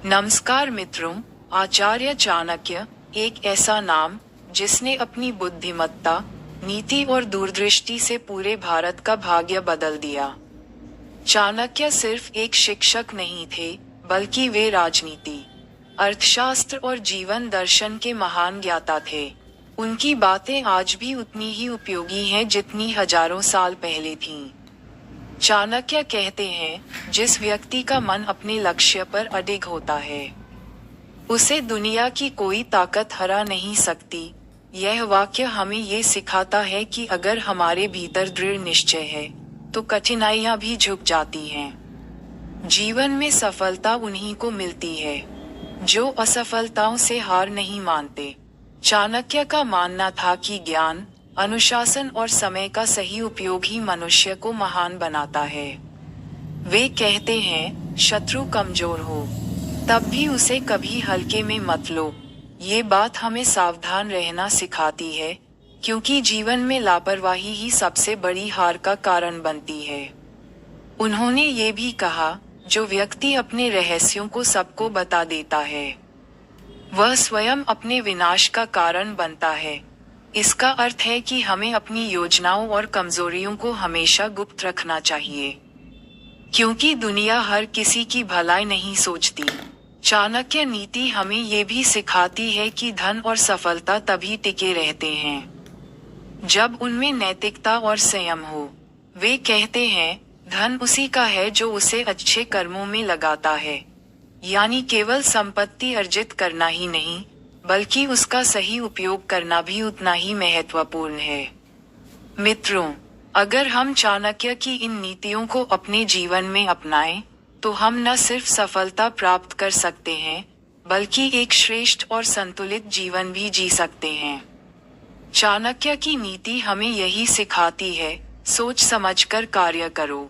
नमस्कार मित्रों, आचार्य चाणक्य एक ऐसा नाम जिसने अपनी बुद्धिमत्ता, नीति और दूरदृष्टि से पूरे भारत का भाग्य बदल दिया। चाणक्य सिर्फ एक शिक्षक नहीं थे, बल्कि वे राजनीति, अर्थशास्त्र और जीवन दर्शन के महान ज्ञाता थे। उनकी बातें आज भी उतनी ही उपयोगी हैं जितनी हजारों साल पहले थीं। चाणक्य कहते हैं, जिस व्यक्ति का मन अपने लक्ष्य पर अडिग होता है, उसे दुनिया की कोई ताकत हरा नहीं सकती। यह वाक्य हमें ये सिखाता है कि अगर हमारे भीतर दृढ़ निश्चय है, तो कठिनाइयां भी झुक जाती हैं। जीवन में सफलता उन्हीं को मिलती है, जो असफलताओं से हार नहीं मानते। चाणक्य का मानना था कि ज्ञान, अनुशासन और समय का सही उपयोग ही मनुष्य को महान बनाता है। वे कहते हैं, शत्रु कमजोर हो, तब भी उसे कभी हल्के में मत लो। ये बात हमें सावधान रहना सिखाती है, क्योंकि जीवन में लापरवाही ही सबसे बड़ी हार का कारण बनती है। उन्होंने ये भी कहा, जो व्यक्ति अपने रहस्यों को सबको बता देता है, वह स्वयं अपने विनाश का कारण बनता है। इसका अर्थ है कि हमें अपनी योजनाओं और कमजोरियों को हमेशा गुप्त रखना चाहिए, क्योंकि दुनिया हर किसी की भलाई नहीं सोचती। चाणक्य नीति हमें ये भी सिखाती है कि धन और सफलता तभी टिके रहते हैं, जब उनमें नैतिकता और संयम हो। वे कहते हैं, धन उसी का है जो उसे अच्छे कर्मों में लगाता है, यानी केवल संपत्ति अर्जित करना ही नहीं, बल्कि उसका सही उपयोग करना भी उतना ही महत्वपूर्ण है। मित्रों, अगर हम चाणक्य की इन नीतियों को अपने जीवन में अपनाएं, तो हम न सिर्फ सफलता प्राप्त कर सकते हैं, बल्कि एक श्रेष्ठ और संतुलित जीवन भी जी सकते हैं। चाणक्य की नीति हमें यही सिखाती है, सोच समझकर कार्य करो,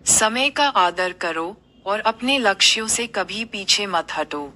समय का आदर करो और अपने लक्ष्यों से कभी पीछे मत हटो।